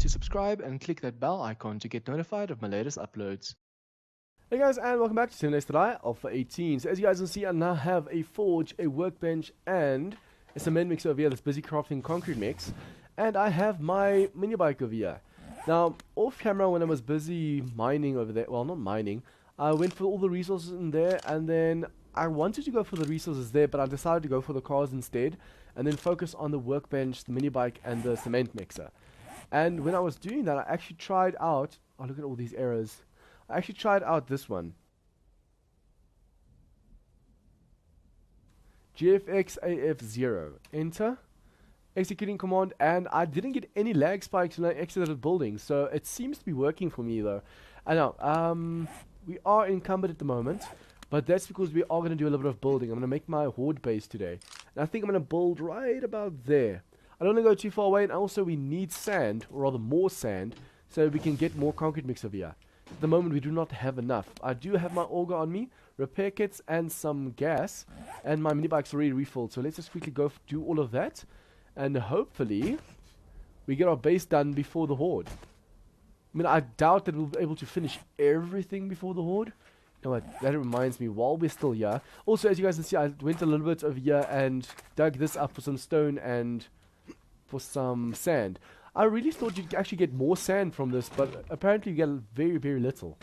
to subscribe and click that bell icon to get notified of my latest uploads. Hey guys, and welcome back to Simulator Alpha 18. So as you guys can see, I now have a forge, a workbench, and a cement mixer over here that's busy crafting concrete mix. And I have my mini bike over here. Now, off camera when I was busy mining over there, well not mining, I went for all the resources in there, and then I wanted to go for the resources there, but I decided to go for the cars instead, and then focus on the workbench, the mini bike, and the cement mixer. And when I was doing that, I actually tried out, oh look at all these errors, I actually tried out this one. GFX-AF0. Enter. Executing command, and I didn't get any lag spikes when I exited building, so it seems to be working for me though. I know, we are encumbered at the moment, but that's because we are going to do a little bit of building. I'm going to make my horde base today, and I think I'm going to build right about there. I don't want to go too far away, and also we need sand, or rather more sand, so we can get more concrete mix over here. At the moment we do not have enough. I do have my auger on me, repair kits, and some gas, and my mini bike's already refilled, so let's just quickly go do all of that, and hopefully we get our base done before the horde. I mean, I doubt that we'll be able to finish everything before the horde. You know what, that reminds me, while we're still here, also as you guys can see, I went a little bit over here and dug this up for some stone and for some sand. I really thought you'd actually get more sand from this, but apparently you get very, very little.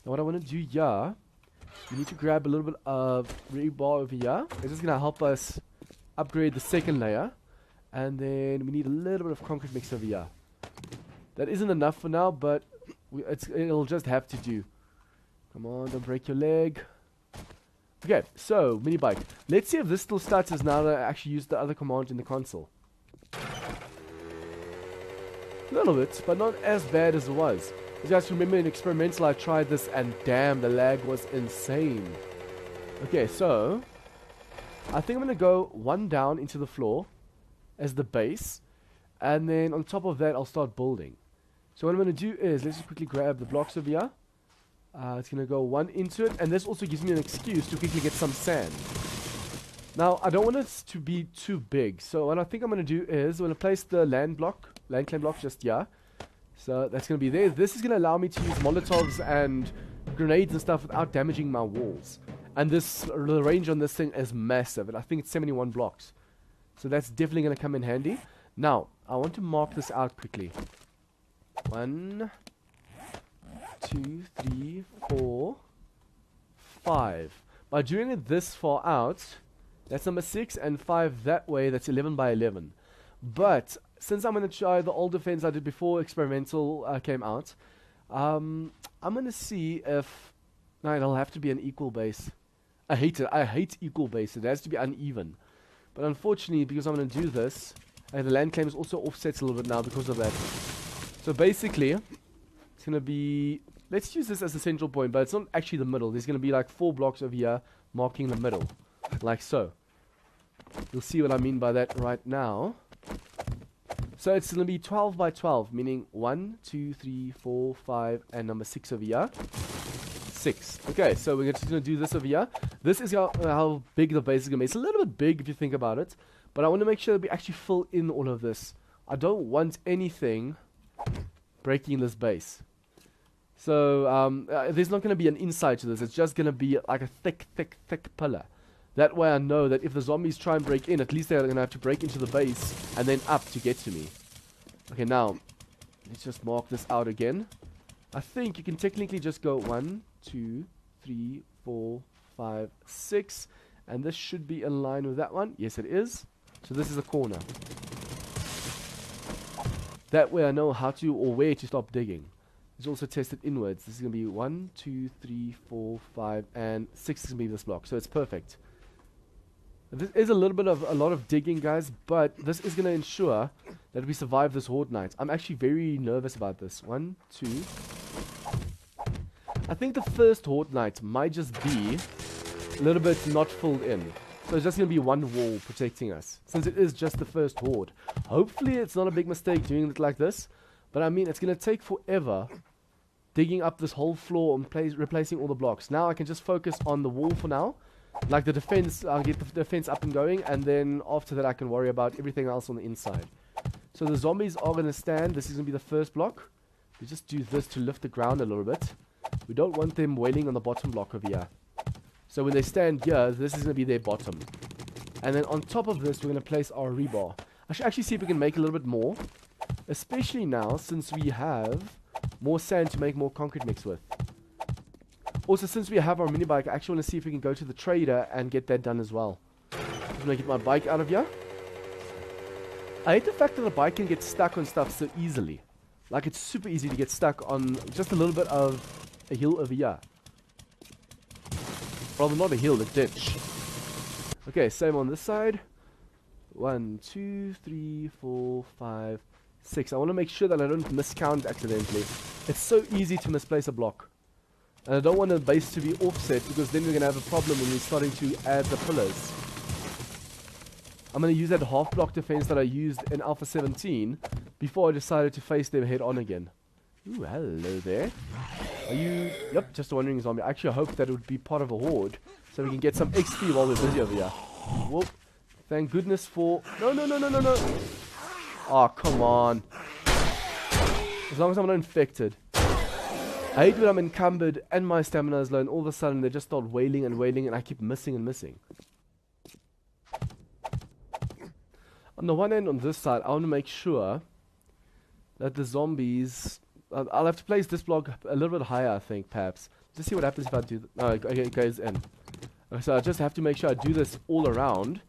Now what I want to do here, we need to grab a little bit of rebar over here. This is going to help us upgrade the second layer. And then we need a little bit of concrete mix over here. That isn't enough for now, but it'll just have to do. Come on, don't break your leg. Okay, so, mini bike. Let's see if this still stutters now that I actually use the other command in the console. A little bit, but not as bad as it was. As you guys remember in experimental I tried this and damn, the lag was insane. Okay, so I think I'm going to go one down into the floor as the base, and then on top of that I'll start building. So what I'm going to do is, let's just quickly grab the blocks over here. It's going to go one into it, and this also gives me an excuse to quickly get some sand. Now I don't want it to be too big, so what I think I'm going to do is I'm going to place the land claim block just here. So that's going to be there. This is going to allow me to use molotovs and grenades and stuff without damaging my walls. And the range on this thing is massive, and I think it's 71 blocks. So that's definitely going to come in handy. Now, I want to mark this out quickly. 1, 2, 3, 4, 5. By doing it this far out, that's number 6, and 5 that way, that's 11 by 11. But, since I'm going to try the old defense I did before experimental came out, I'm going to see if... No, it'll have to be an equal base. I hate it. I hate equal base. It has to be uneven. But unfortunately, because I'm going to do this, the land claim is also offset a little bit now because of that. So basically, it's going to be... Let's use this as the central point, but it's not actually the middle. There's going to be like 4 blocks over here marking the middle. Like so. You'll see what I mean by that right now. So it's going to be 12 by 12, meaning 1, 2, 3, 4, 5, and number 6 over here. 6. Okay, so we're just going to do this over here. This is how big the base is going to be. It's a little bit big if you think about it, but I want to make sure that we actually fill in all of this. I don't want anything breaking this base. So there's not going to be an inside to this. It's just going to be like a thick pillar. That way I know that if the zombies try and break in, at least they're going to have to break into the base and then up to get to me. Okay, now, let's just mark this out again. I think you can technically just go 1, 2, 3, 4, 5, 6, and this should be in line with that one. Yes, it is. So this is a corner. That way I know how to or where to stop digging. It's also tested inwards. This is going to be 1, 2, 3, 4, 5, and 6 is going to be this block. So it's perfect. This is a lot of digging, guys, but this is going to ensure that we survive this horde night. I'm actually very nervous about this. 1, 2. I think the first horde night might just be a little bit not filled in. So it's just going to be one wall protecting us, since it is just the first horde. Hopefully it's not a big mistake doing it like this, but I mean, it's going to take forever digging up this whole floor and replacing all the blocks. Now I can just focus on the wall for now. Like the defense, I'll get the defense up and going, and then after that I can worry about everything else on the inside. So the zombies are going to stand. This is going to be the first block. We just do this to lift the ground a little bit. We don't want them wailing on the bottom block over here. So when they stand here, this is going to be their bottom. And then on top of this, we're going to place our rebar. I should actually see if we can make a little bit more. Especially now, since we have more sand to make more concrete mix with. Also, since we have our mini bike, I actually want to see if we can go to the trader and get that done as well. I'm going to get my bike out of here. I hate the fact that the bike can get stuck on stuff so easily. Like, it's super easy to get stuck on just a little bit of a hill over here. Well, not a hill, a ditch. Okay, same on this side. 1, 2, 3, 4, 5, 6. I want to make sure that I don't miscount accidentally. It's so easy to misplace a block. And I don't want the base to be offset, because then we're going to have a problem when we're starting to add the pillars. I'm going to use that half block defense that I used in Alpha 17 before I decided to face them head on again. Ooh, hello there. Are you... Yep, just a wandering zombie. I actually hope that it would be part of a horde, so we can get some XP while we're busy over here. Whoop. Thank goodness for... No. Oh, come on. As long as I'm not infected. I hate when I'm encumbered and my stamina is low and all of a sudden they just start wailing and wailing and I keep missing and missing. On the one end, on this side, I want to make sure that the zombies... I'll have to place this block a little bit higher, I think, perhaps. Just see what happens if I do... Oh, okay, it goes in. Okay, so I just have to make sure I do this all around.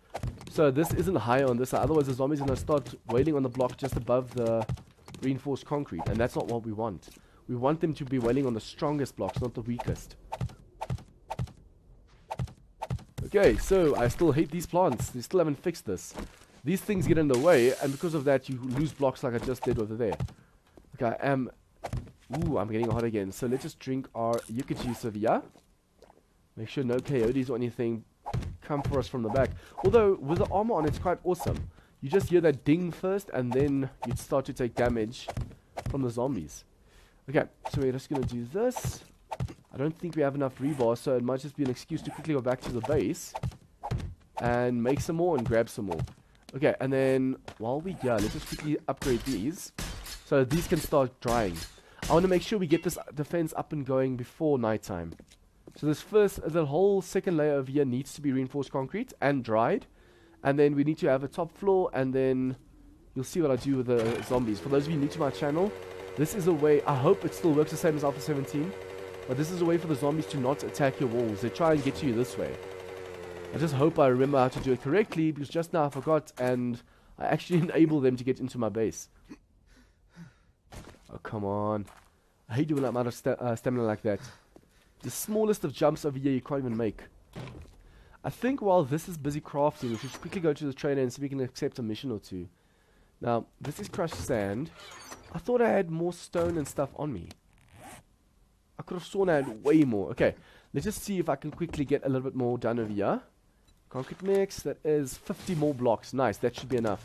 So this isn't higher on this side. Otherwise, the zombies are going to start wailing on the block just above the reinforced concrete. And that's not what we want. We want them to be wailing on the strongest blocks, not the weakest. Okay, so I still hate these plants. They still haven't fixed this. These things get in the way, and because of that, you lose blocks like I just did over there. Okay, I am... Ooh, I'm getting hot again. So let's just drink our yucca juice over here. Make sure no coyotes or anything come for us from the back. Although, with the armor on, it's quite awesome. You just hear that ding first, and then you'd start to take damage from the zombies. Okay, so we're just going to do this. I don't think we have enough rebar, so it might just be an excuse to quickly go back to the base and make some more and grab some more. Okay, and then while we're here, let's just quickly upgrade these so these can start drying. I want to make sure we get this defense up and going before nighttime. So the whole second layer of here needs to be reinforced concrete and dried. And then we need to have a top floor, and then you'll see what I do with the zombies. For those of you new to my channel, this is a way, I hope it still works the same as Alpha 17, but this is a way for the zombies to not attack your walls. They try and get to you this way. I just hope I remember how to do it correctly, because just now I forgot, and I actually enable them to get into my base. Oh, come on. I hate doing that amount of stamina like that. The smallest of jumps over here you can't even make. I think while this is busy crafting, we should quickly go to the trader and see if we can accept a mission or two. Now, this is crushed sand. I thought I had more stone and stuff on me. I could have sworn I had way more. Okay, let's just see if I can quickly get a little bit more done over here. Concrete mix, that is 50 more blocks. Nice, that should be enough.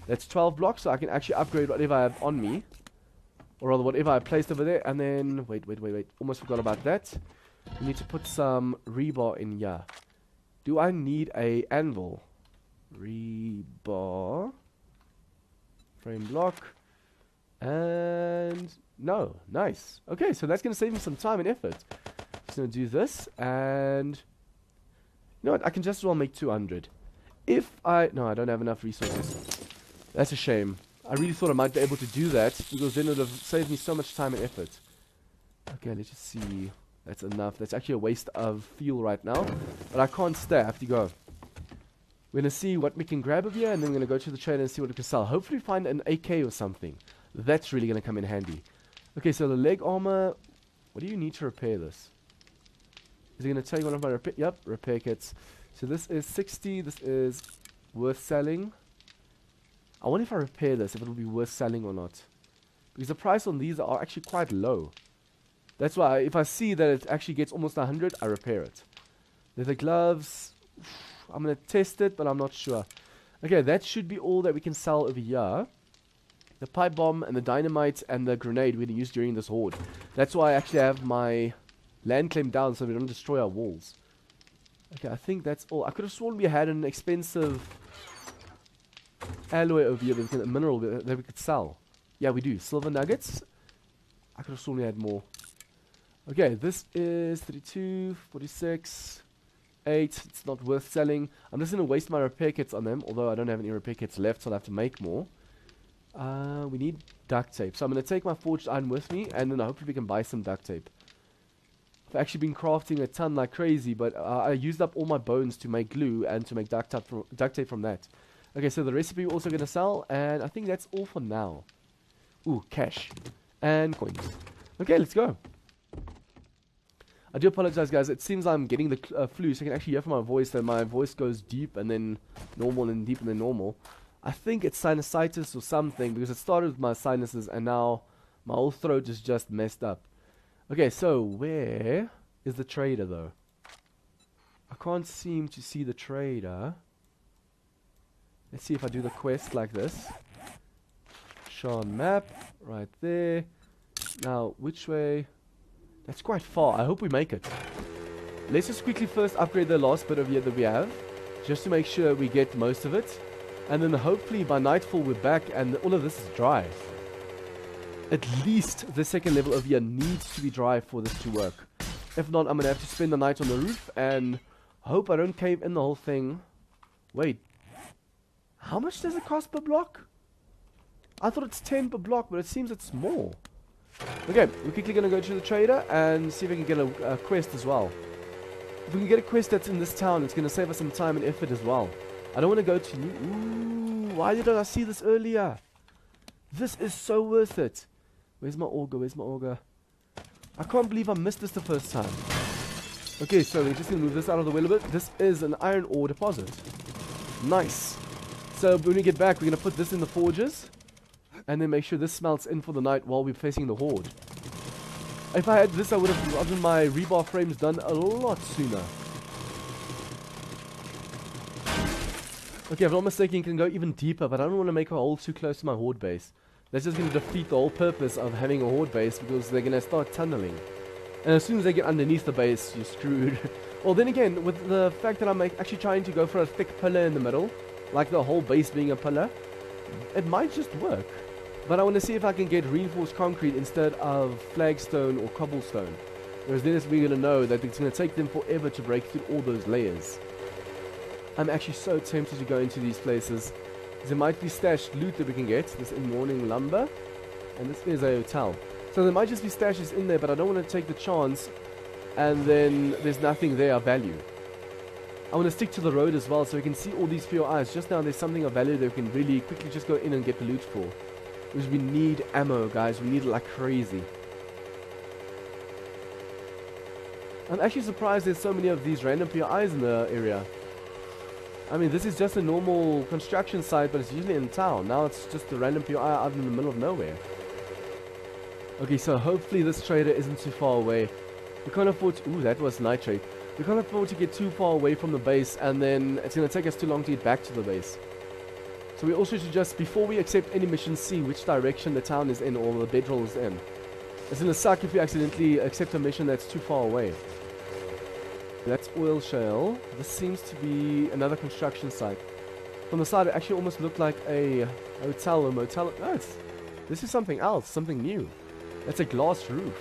That's 12 blocks, so I can actually upgrade whatever I have on me. Or rather, whatever I placed over there. And then, wait. Almost forgot about that. We need to put some rebar in here. Do I need a anvil? Rebar. Frame block. And no. Nice. Okay, so that's going to save me some time and effort. Just going to do this. And you know what? I can just as well make 200. No, I don't have enough resources. That's a shame. I really thought I might be able to do that, because then it would have saved me so much time and effort. Okay, let's just see. That's enough. That's actually a waste of fuel right now. But I can't stay. I have to go. We're going to see what we can grab over here, and then we're going to go to the trader and see what we can sell. Hopefully find an AK or something. That's really going to come in handy. Okay, so the leg armor. What do you need to repair this? Is it going to tell you one of my repair? Yep, repair kits. So this is 60. This is worth selling. I wonder if I repair this, if it will be worth selling or not. Because the price on these are actually quite low. That's why if I see that it actually gets almost 100, I repair it. Leather gloves. I'm going to test it, but I'm not sure. Okay, that should be all that we can sell over here. The pipe bomb and the dynamite and the grenade we're going to use during this horde. That's why I actually have my land claim down so we don't destroy our walls. Okay, I think that's all. I could have sworn we had an expensive alloy over here, a mineral that we could sell. Yeah, we do. Silver nuggets. I could have sworn we had more. Okay, this is 32, 46, 8. It's not worth selling. I'm just going to waste my repair kits on them, although I don't have any repair kits left, so I'll have to make more. We need duct tape. So I'm going to take my forged iron with me, and then hopefully we can buy some duct tape. I've actually been crafting a ton like crazy, but I used up all my bones to make glue and to make duct tape from that. Okay, so the recipe we're also going to sell, and I think that's all for now. Ooh, cash. And coins. Okay, let's go. I do apologize, guys. It seems I'm getting the flu, so I can actually hear from my voice that my voice goes deep and then normal and deep and then normal. I think it's sinusitis or something, because it started with my sinuses and now my whole throat is just messed up. Okay, so where is the trader, though? I can't seem to see the trader. Let's see if I do the quest like this. Show on map, right there. Now, which way? That's quite far. I hope we make it. Let's just quickly first upgrade the last bit of here that we have, just to make sure we get most of it. And then hopefully by nightfall we're back and all of this is dry. At least the second level of here needs to be dry for this to work. If not, I'm going to have to spend the night on the roof and hope I don't cave in the whole thing. Wait. How much does it cost per block? I thought it's 10 per block, but it seems it's more. Okay, we're quickly going to go to the trader and see if we can get a quest as well. If we can get a quest that's in this town, it's going to save us some time and effort as well. I don't want to go to new... Ooh, why didn't I see this earlier? This is so worth it. Where's my auger? Where's my auger? I can't believe I missed this the first time. Okay, so we're just going to move this out of the way a little bit. This is an iron ore deposit. Nice. So when we get back, we're going to put this in the forges. And then make sure this smelts in for the night while we're facing the Horde. If I had this, I would have gotten my rebar frames done a lot sooner. Okay, if I'm not mistaken, you can go even deeper, but I don't want to make a hole too close to my Horde base. That's just going to defeat the whole purpose of having a Horde base, because they're going to start tunneling. And as soon as they get underneath the base, you're screwed. Well, then again, with the fact that I'm actually trying to go for a thick pillar in the middle, like the whole base being a pillar, it might just work. But I want to see if I can get reinforced concrete instead of flagstone or cobblestone. Whereas then we're going to know that it's going to take them forever to break through all those layers. I'm actually so tempted to go into these places. There might be stashed loot that we can get. This in morning lumber. And this is a hotel. So there might just be stashes in there, but I don't want to take the chance. And then there's nothing there of value. I want to stick to the road as well so we can see all these for your eyes. Just now there's something of value that we can really quickly just go in and get the loot for. Because we need ammo, guys. We need it like crazy. I'm actually surprised there's so many of these random PIs in the area. I mean, this is just a normal construction site, but it's usually in town. Now it's just a random PI out in the middle of nowhere. Okay, so hopefully this trader isn't too far away. We can't afford to... Ooh, that was nitrate. We can't afford to get too far away from the base, and then it's going to take us too long to get back to the base. So we also should just, before we accept any mission, see which direction the town is in or the bedroll is in. It's going to suck if we accidentally accept a mission that's too far away. That's oil shale. This seems to be another construction site. From the side, it actually almost looked like a hotel or motel. No, this is something else, something new. It's a glass roof.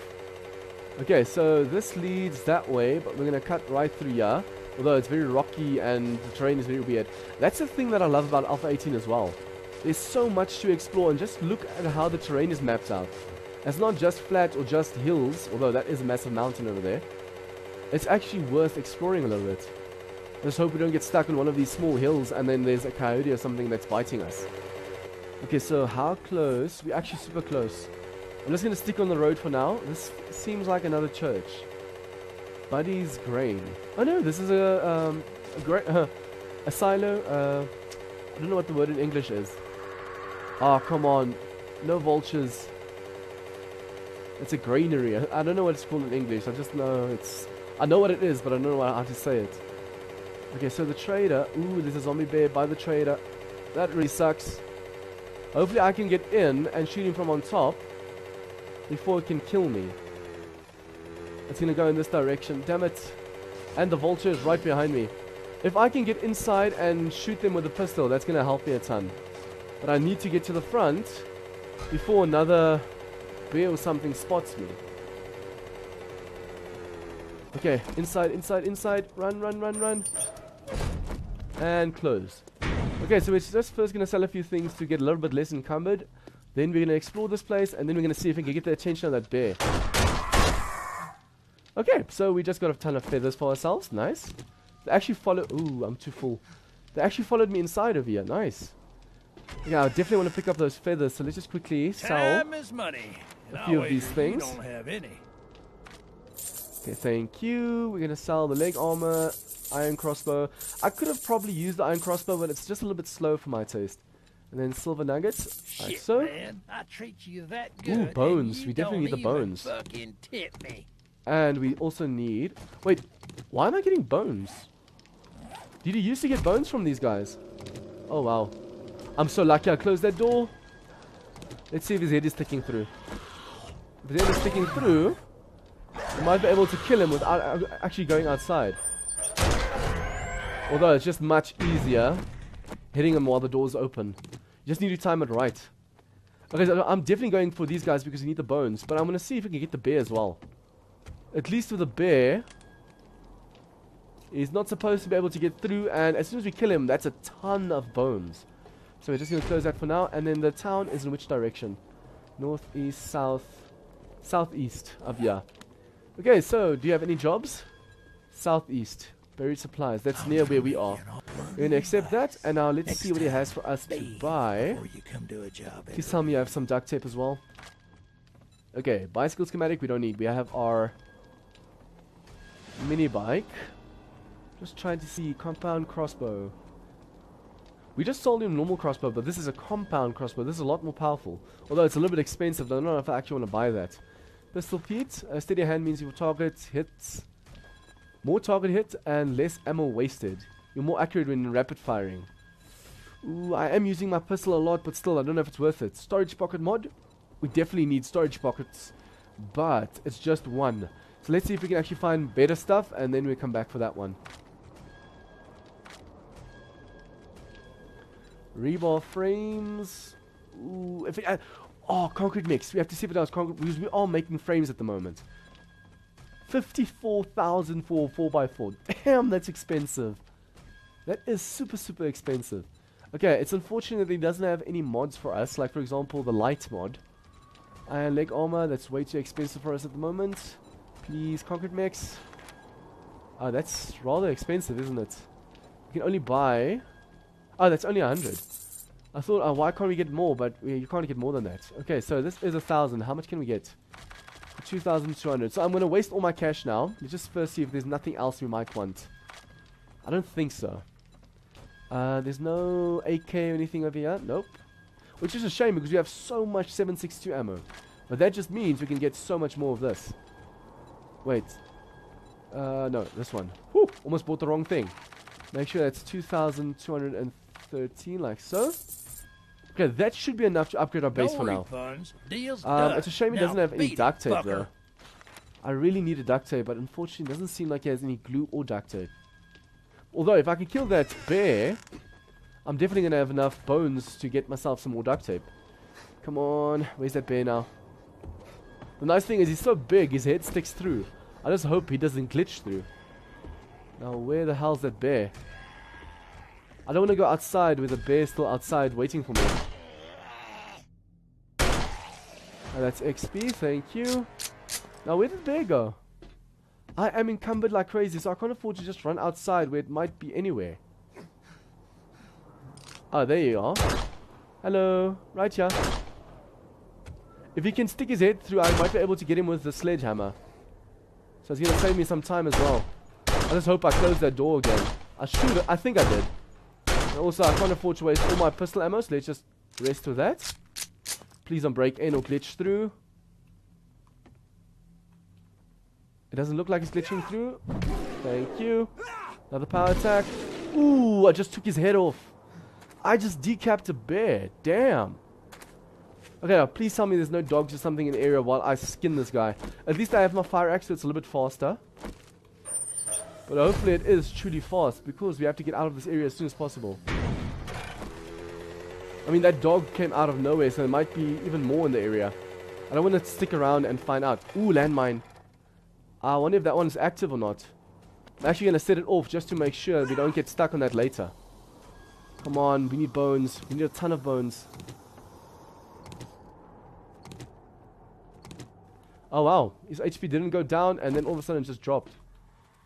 Okay, so this leads that way, but we're going to cut right through here. Although it's very rocky and the terrain is very weird. That's the thing that I love about Alpha 18 as well. There's so much to explore, and just look at how the terrain is mapped out. It's not just flat or just hills, although that is a massive mountain over there. It's actually worth exploring a little bit. Just hope we don't get stuck on one of these small hills and then there's a coyote or something that's biting us. Okay, so how close? We're actually super close. I'm just going to stick on the road for now. This seems like another church. Buddy's Grain. Oh no, this is a silo. I don't know what the word in English is. Oh, come on. No vultures. It's a granary. I don't know what it's called in English. I just know it's... I know what it is, but I don't know how to say it. Okay, so the trader. Ooh, there's a zombie bear by the trader. That really sucks. Hopefully I can get in and shoot him from on top before it can kill me. It's going to go in this direction. Damn it. And the vulture is right behind me. If I can get inside and shoot them with a pistol, that's going to help me a ton. But I need to get to the front before another bear or something spots me. Okay, inside, inside, inside. Run, run, run, run. And close. Okay, so we're just first going to sell a few things to get a little bit less encumbered. Then we're going to explore this place, and then we're going to see if we can get the attention of that bear. Okay, so we just got a ton of feathers for ourselves. Nice. They actually follow... Ooh, I'm too full. They actually followed me inside of here. Nice. Yeah, I definitely want to pick up those feathers, so let's just quickly sell money. a few of these things. Don't have any. Okay, thank you. We're going to sell the leg armor, iron crossbow. I could have probably used the iron crossbow, but it's just a little bit slow for my taste. And then silver nuggets. Like so. Man, I treat you that good. Ooh, bones. We definitely need the bones. Fucking tip me. And we also need... Wait, why am I getting bones? Did you used to get bones from these guys? Oh, wow. I'm so lucky I closed that door. Let's see if his head is sticking through. If his head is sticking through, we might be able to kill him without actually going outside. Although it's just much easier hitting him while the door's open. You just need to time it right. Okay, so I'm definitely going for these guys because we need the bones. But I'm going to see if we can get the bear as well. At least with the bear, he's not supposed to be able to get through. And as soon as we kill him, that's a ton of bones. So we're just going to close that for now. And then the town is in which direction? North, east, south, southeast of here. Okay, so do you have any jobs? Southeast. Buried supplies. That's near where we are. We're going to accept that. And now let's see what he has for us to buy. Please tell me you have some duct tape as well. Okay, bicycle schematic we don't need. We have our mini bike. Just trying to see compound crossbow. We just sold him normal crossbow, but this is a compound crossbow. This is a lot more powerful. Although it's a little bit expensive. I don't know if I actually want to buy that. Pistol Pete. Steady hand means your target hits. More target hit and less ammo wasted. You're more accurate when rapid firing. Ooh, I am using my pistol a lot, but still, I don't know if it's worth it. Storage pocket mod. We definitely need storage pockets, but it's just one. So let's see if we can actually find better stuff, and then we'll come back for that one. Rebar frames. Ooh, if it, oh, concrete mix. We have to see if it does concrete, because we are making frames at the moment. 54,000 for 4x4. Damn, that's expensive. That is super, super expensive. Okay, it's unfortunate that it doesn't have any mods for us, like for example the light mod. Iron leg armor, that's way too expensive for us at the moment. Please, concrete mix. Oh, that's rather expensive, isn't it? You can only buy... Oh, that's only 100. I thought, oh, why can't we get more? But you can't get more than that. Okay, so this is 1,000. How much can we get? 2,200. So I'm going to waste all my cash now. Let's just first see if there's nothing else we might want. I don't think so. There's no AK or anything over here. Nope. Which is a shame because we have so much 7.62 ammo. But that just means we can get so much more of this. Wait. No, this one. Whew, almost bought the wrong thing. Make sure that's 2,213 like so. Okay, that should be enough to upgrade our base for now. It's a shame it doesn't have any duct tape though. I really need a duct tape, but unfortunately it doesn't seem like it has any glue or duct tape. Although if I can kill that bear, I'm definitely going to have enough bones to get myself some more duct tape. Come on, where's that bear now? The nice thing is he's so big, his head sticks through. I just hope he doesn't glitch through. Now where the hell's that bear? I don't want to go outside with the bear still outside waiting for me. Now that's XP, thank you. Now where did the bear go? I am encumbered like crazy, so I can't afford to just run outside where it might be anywhere. Oh, there you are. Hello, right here. If he can stick his head through, I might be able to get him with the sledgehammer. So it's going to save me some time as well. I just hope I close that door again. I think I did. And also, I can't afford to waste all my pistol ammo, so let's just rest with that. Please don't break in or glitch through. It doesn't look like it's glitching through. Thank you. Another power attack. Ooh, I just took his head off. I just decapped a bear. Damn. Okay, now please tell me there's no dogs or something in the area while I skin this guy. At least I have my fire axe, so it's a little bit faster. But hopefully it is truly fast, because we have to get out of this area as soon as possible. I mean, that dog came out of nowhere, so there might be even more in the area. I don't want to stick around and find out. Ooh, landmine. I wonder if that one's active or not. I'm actually going to set it off just to make sure we don't get stuck on that later. Come on, we need bones. We need a ton of bones. Oh wow, his HP didn't go down and then all of a sudden it just dropped.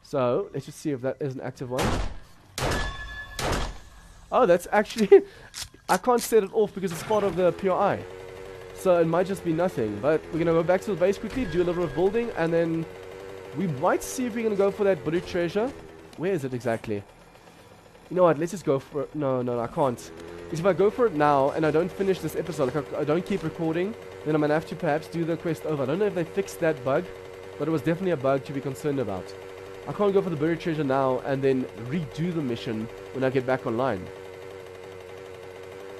So, let's just see if that is an active one. Oh, that's actually... I can't set it off because it's part of the PRI. So it might just be nothing. But we're going to go back to the base quickly, do a little bit of building, and then we might see if we're going to go for that buried treasure. Where is it exactly? You know what, let's just go for it. No, I can't. Because if I go for it now and I don't finish this episode, like I don't keep recording, then I'm going to have to perhaps do the quest over. I don't know if they fixed that bug, but it was definitely a bug to be concerned about. I can't go for the buried treasure now and then redo the mission when I get back online.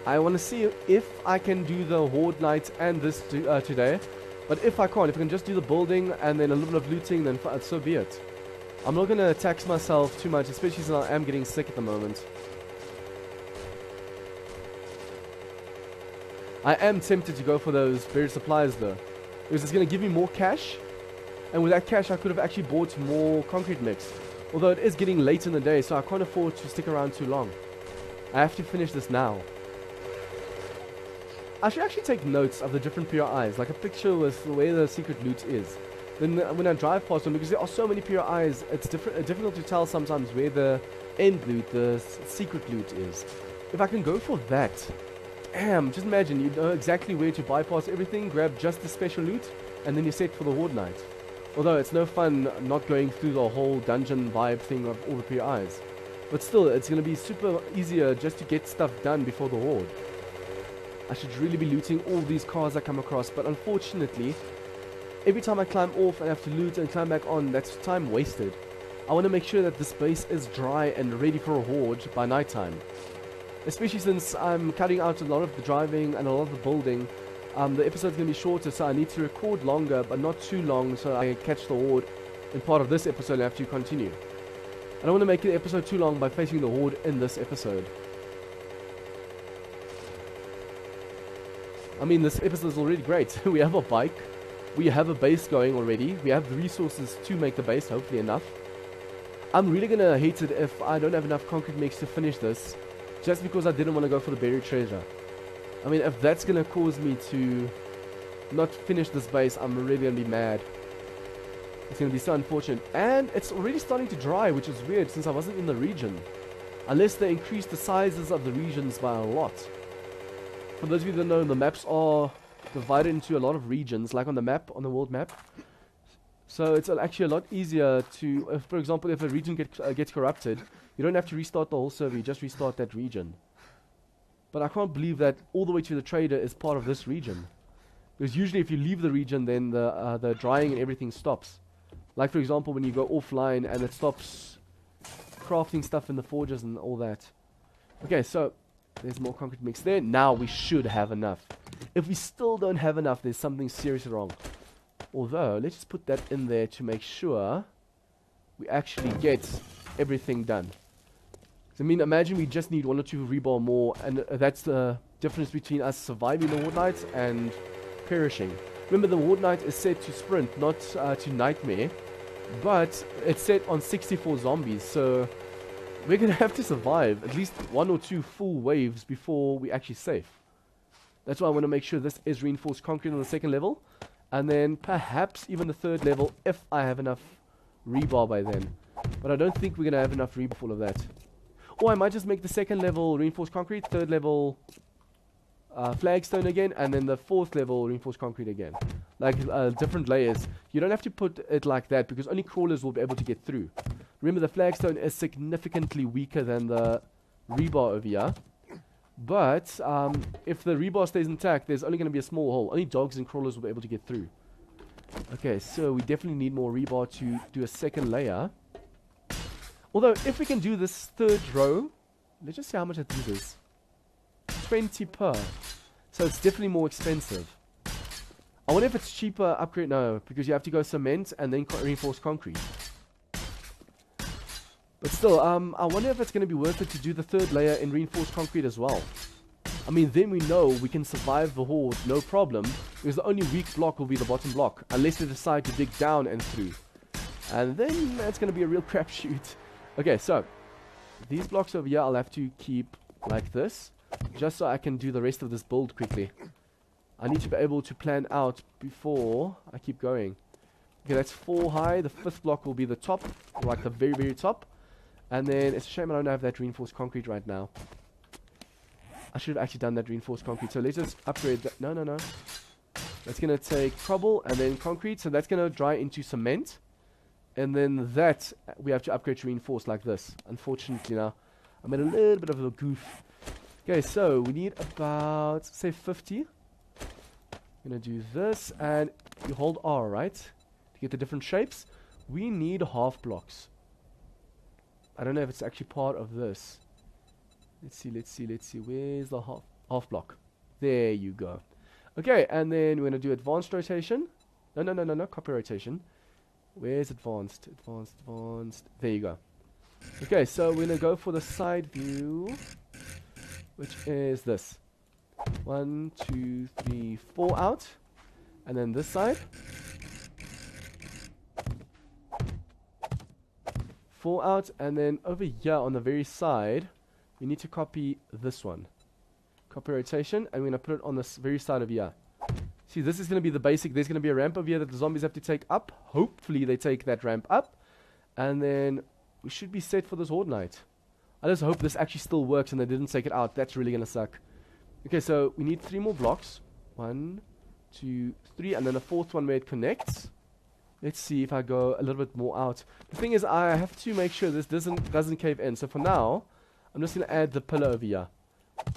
I want to see if I can do the Horde night and this today. But if I can't, if I can just do the building and then a little bit of looting, then so be it. I'm not going to tax myself too much, especially since I am getting sick at the moment. I am tempted to go for those buried supplies though, because it's going to give me more cash. And with that cash, I could have actually bought more concrete mix. Although it is getting late in the day, so I can't afford to stick around too long. I have to finish this now. I should actually take notes of the different PRIs, like a picture with where the secret loot is. Then when I drive past them, because there are so many PRIs, it's difficult to tell sometimes where the end loot, the secret loot is. If I can go for that, damn, just imagine, you know exactly where to bypass everything, grab just the special loot, and then you're set for the Horde night. Although it's no fun not going through the whole dungeon vibe thing of all the PRIs. But still, it's going to be super easier just to get stuff done before the Horde. I should really be looting all these cars I come across, but unfortunately, every time I climb off and have to loot and climb back on, that's time wasted. I want to make sure that this base is dry and ready for a Horde by nighttime. Especially since I'm cutting out a lot of the driving and a lot of the building. The episode's going to be shorter, so I need to record longer, but not too long, so I catch the Horde in part of this episode and have to continue. I don't want to make the episode too long by facing the Horde in this episode. I mean, this episode is already great. We have a bike. We have a base going already. We have the resources to make the base, hopefully enough. I'm really going to hate it if I don't have enough concrete mix to finish this, just because I didn't want to go for the buried treasure. I mean, if that's going to cause me to not finish this base, I'm really going to be mad. It's going to be so unfortunate. And it's already starting to dry, which is weird since I wasn't in the region. Unless they increase the sizes of the regions by a lot. For those of you that don't know, the maps are divided into a lot of regions, like on the map, on the world map. So it's actually a lot easier to, for example, if a region gets corrupted, you don't have to restart the whole server, you just restart that region. But I can't believe that all the way to the trader is part of this region. Because usually if you leave the region, then the drying and everything stops. Like for example, when you go offline and it stops crafting stuff in the forges and all that. Okay, so there's more concrete mix there. Now we should have enough. If we still don't have enough, there's something seriously wrong. Although, let's just put that in there to make sure we actually get everything done. I mean, imagine we just need 1 or 2 rebar more, and that's the difference between us surviving the Horde Night and perishing. Remember, the Horde Night is set to sprint, not to nightmare, but it's set on 64 zombies, so we're going to have to survive at least 1 or 2 full waves before we actually save. That's why I want to make sure this is reinforced concrete on the 2nd level, and then perhaps even the 3rd level if I have enough rebar by then. But I don't think we're going to have enough rebar for all of that. Or I might just make the 2nd level reinforced concrete, 3rd level flagstone again, and then the 4th level reinforced concrete again. Like different layers. You don't have to put it like that because only crawlers will be able to get through. Remember, the flagstone is significantly weaker than the rebar over here. But if the rebar stays intact, there's only going to be a small hole. Only dogs and crawlers will be able to get through. Okay, so we definitely need more rebar to do a 2nd layer. Although, if we can do this 3rd row, let's just see how much I do this. 20 per. So it's definitely more expensive. I wonder if it's cheaper upgrade. No, because you have to go cement and then reinforce concrete. But still, I wonder if it's going to be worth it to do the 3rd layer in reinforced concrete as well. I mean, then we know we can survive the Horde, no problem, because the only weak block will be the bottom block, unless they decide to dig down and through. And then that's going to be a real crapshoot. Okay, so these blocks over here I'll have to keep like this, just so I can do the rest of this build quickly. I need to be able to plan out before I keep going. Okay, that's 4 high. The 5th block will be the top, like the very, very top. And then it's a shame I don't have that reinforced concrete right now. I should have actually done that reinforced concrete. So let's just upgrade that. No. That's going to take cobble and then concrete. So that's going to dry into cement. And then that we have to upgrade to reinforced like this. Unfortunately now, I made a little bit of a goof. Okay, so we need about, say, 50. I'm going to do this. And you hold R, right? To get the different shapes. We need half blocks. I don't know if it's actually part of this. Let's see. Where's the half block? There you go. Okay, and then we're going to do advanced rotation. No. Copy rotation. Where's advanced? Advanced. There you go. Okay, so we're going to go for the side view, which is this. 1, 2, 3, 4 out. And then this side. 4 out. And then over here on the very side, we need to copy this one. Copy rotation, and we're going to put it on this very side of here. See, this is going to be the basic. There's going to be a ramp over here that the zombies have to take up. Hopefully they take that ramp up. And then we should be set for this Horde night. I just hope this actually still works and they didn't take it out. That's really going to suck. Okay, so we need 3 more blocks. 1, 2, 3, and then a 4th one where it connects. Let's see if I go a little bit more out. The thing is, I have to make sure this doesn't cave in. So for now, I'm just going to add the pillar over here.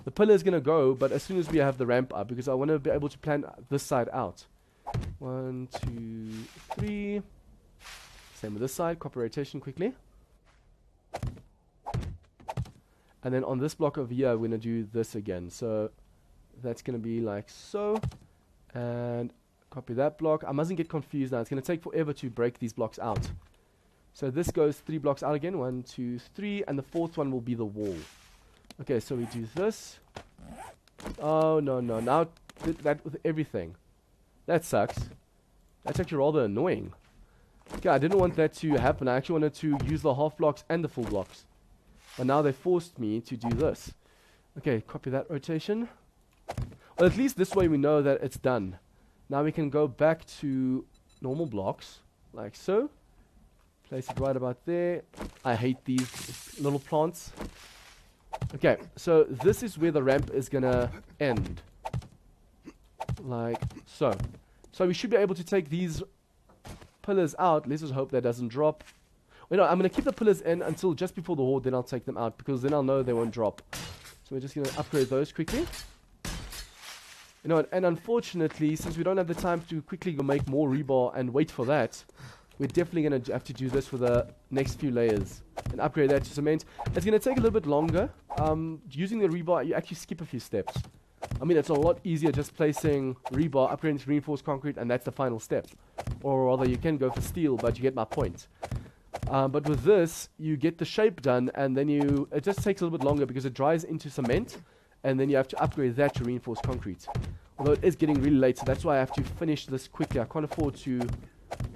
The pillar is going to go, but as soon as we have the ramp up, because I want to be able to plan this side out. 1, 2, 3. Same with this side. Copy rotation quickly. And then on this block over here, we're going to do this again. So that's going to be like so. And copy that block. I mustn't get confused now. It's going to take forever to break these blocks out. So this goes 3 blocks out again. 1, 2, 3. And the 4th one will be the wall. Okay, so we do this. Oh, no. Now did that with everything. That sucks. That's actually rather annoying. Okay, I didn't want that to happen. I actually wanted to use the half blocks and the full blocks. But now they forced me to do this. Okay, copy that rotation. Well, at least this way we know that it's done. Now we can go back to normal blocks, like so. Place it right about there. I hate these little plants. Okay, so this is where the ramp is gonna end. Like so. So we should be able to take these pillars out. Let's just hope that doesn't drop. Wait, no, I'm going to keep the pillars in until just before the Horde, then I'll take them out, because then I'll know they won't drop. So we're just going to upgrade those quickly. You know what, and unfortunately, since we don't have the time to quickly go make more rebar and wait for that, we're definitely going to have to do this for the next few layers and upgrade that to cement. It's going to take a little bit longer. Using the rebar, you actually skip a few steps. I mean, it's a lot easier just placing rebar, upgrading to reinforced concrete, and that's the final step. Or rather, you can go for steel, but you get my point. But with this, you get the shape done, and then it just takes a little bit longer because it dries into cement, and then you have to upgrade that to reinforced concrete. Although it is getting really late, so that's why I have to finish this quickly. I can't afford to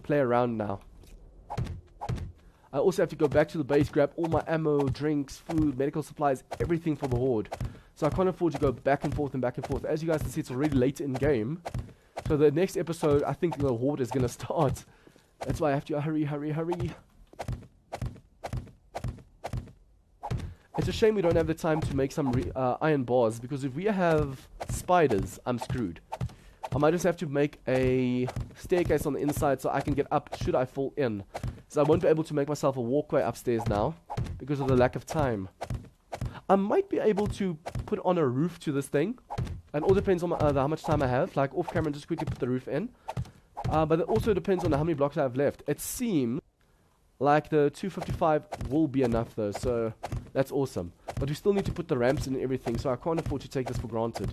play around now. I also have to go back to the base, grab all my ammo, drinks, food, medical supplies, everything for the Horde. So I can't afford to go back and forth and back and forth. As you guys can see, it's already late in game. So the next episode, I think the Horde is going to start. That's why I have to hurry. It's a shame we don't have the time to make some iron bars, because if we have spiders, I'm screwed. I might just have to make a staircase on the inside so I can get up should I fall in. So I won't be able to make myself a walkway upstairs now because of the lack of time. I might be able to put on a roof to this thing. It all depends on how much time I have. Like off camera, just quickly put the roof in. But it also depends on how many blocks I have left. It seems like the 255 will be enough though, so that's awesome. But we still need to put the ramps in and everything, so I can't afford to take this for granted.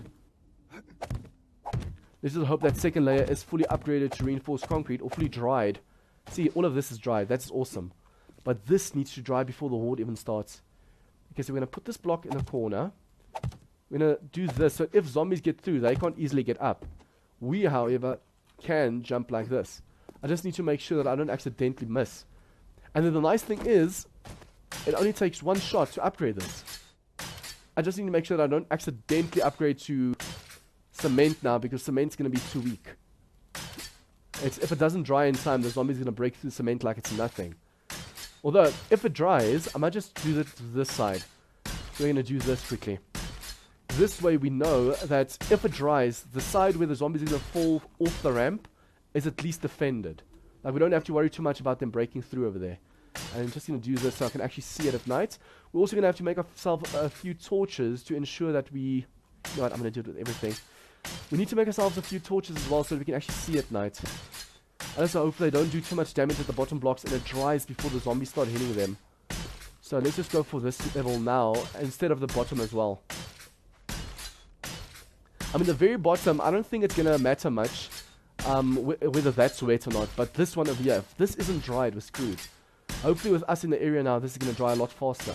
Let's just hope that second layer is fully upgraded to reinforced concrete or fully dried. See, all of this is dried. That's awesome. But this needs to dry before the Horde even starts. Okay, so we're going to put this block in the corner. We're going to do this, so if zombies get through, they can't easily get up. We, however, can jump like this. I just need to make sure that I don't accidentally miss. And then the nice thing is, it only takes one shot to upgrade this. I just need to make sure that I don't accidentally upgrade to cement now, because cement's going to be too weak. If it doesn't dry in time, the zombie's going to break through cement like it's nothing. Although, if it dries, I might just do it to this side. So we're going to do this quickly. This way we know that if it dries, the side where the zombies are going to fall off the ramp is at least defended. Like, we don't have to worry too much about them breaking through over there. And I'm just going to do this so I can actually see it at night. We're also going to have to make ourselves a few torches to ensure that we... You know what, I'm going to do it with everything. We need to make ourselves a few torches as well so that we can actually see at night. And also hopefully they don't do too much damage at the bottom blocks and it dries before the zombies start hitting them. So let's just go for this level now instead of the bottom as well. I mean, the very bottom, I don't think it's going to matter much whether that's wet or not. But this one over here, if this isn't dried, we're screwed. Hopefully with us in the area now, this is going to dry a lot faster.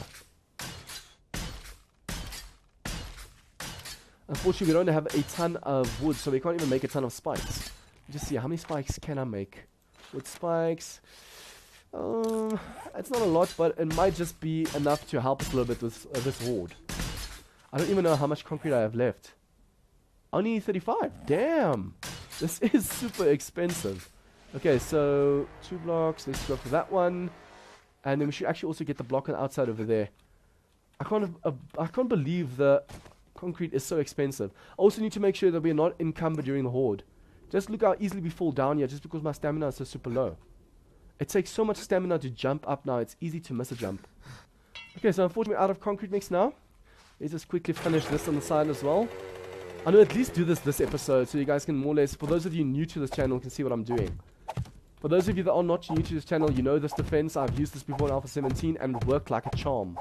Unfortunately, we don't have a ton of wood, so we can't even make a ton of spikes. Just see, how many spikes can I make? Wood spikes. It's not a lot, but it might just be enough to help us a little bit with this horde. I don't even know how much concrete I have left. Only 35. Damn. This is super expensive. Okay, so 2 blocks. Let's go for that one. And then we should actually also get the block on the outside over there. I can't believe the concrete is so expensive. I also need to make sure that we're not encumbered during the horde. Just look how easily we fall down here just because my stamina is so super low. It takes so much stamina to jump up now. It's easy to miss a jump. Okay, so unfortunately we're out of concrete mix now. Let's just quickly finish this on the side as well. I'm going to at least do this episode so you guys can more or less, for those of you new to this channel, can see what I'm doing. For those of you that are not new to this channel, you know this defense. I've used this before in Alpha 17 and it worked like a charm.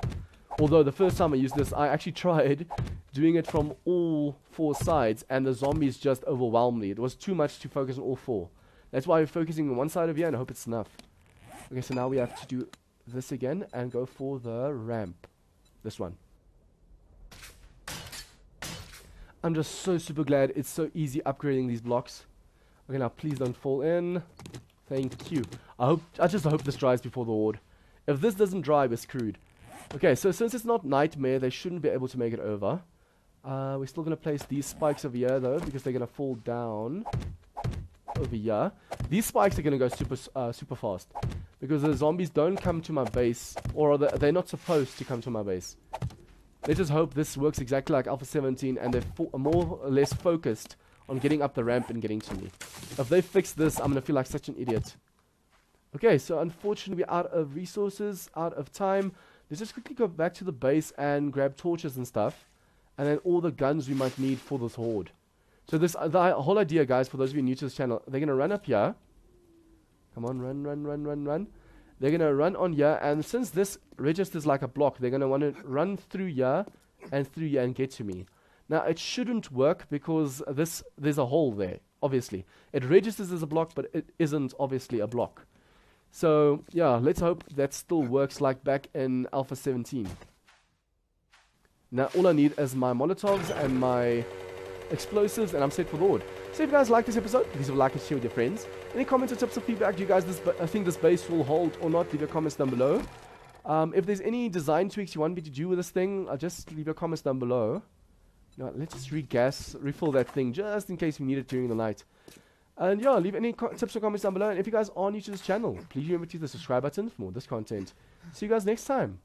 Although the first time I used this, I actually tried doing it from all 4 sides and the zombies just overwhelmed me. It was too much to focus on all 4. That's why we're focusing on one side of here and I hope it's enough. Okay, so now we have to do this again and go for the ramp. This one. I'm just so super glad it's so easy upgrading these blocks. Okay, now please don't fall in. Thank you. I just hope this dries before the horde. If this doesn't dry, we're screwed. Okay, so since it's not nightmare, they shouldn't be able to make it over. We're still going to place these spikes over here, though, because they're going to fall down over here. These spikes are going to go super fast. Because the zombies don't come to my base, or they're not supposed to come to my base. Let's just hope this works exactly like Alpha 17, and they're more or less focused on getting up the ramp and getting to me. If they fix this, I'm going to feel like such an idiot. Okay, so unfortunately we're out of resources, out of time. Let's just quickly go back to the base and grab torches and stuff. And then all the guns we might need for this horde. So the whole idea, guys, for those of you new to this channel, they're going to run up here. Come on, run. They're going to run on here. And since this registers like a block, they're going to want to run through here and get to me. Now, it shouldn't work because there's a hole there, obviously. It registers as a block, but it isn't obviously a block. So, yeah, let's hope that still works like back in Alpha 17. Now, all I need is my Molotovs and my explosives, and I'm set for the horde. So if you guys like this episode, please leave a like and share with your friends. Any comments or tips or feedback? Do you guys think this base will hold or not? Leave your comments down below. If there's any design tweaks you want me to do with this thing, just leave your comments down below. You know, let's just refill that thing just in case we need it during the night. And yeah, leave any tips or comments down below. And if you guys are new to this channel, please remember to hit the subscribe button for more of this content. See you guys next time.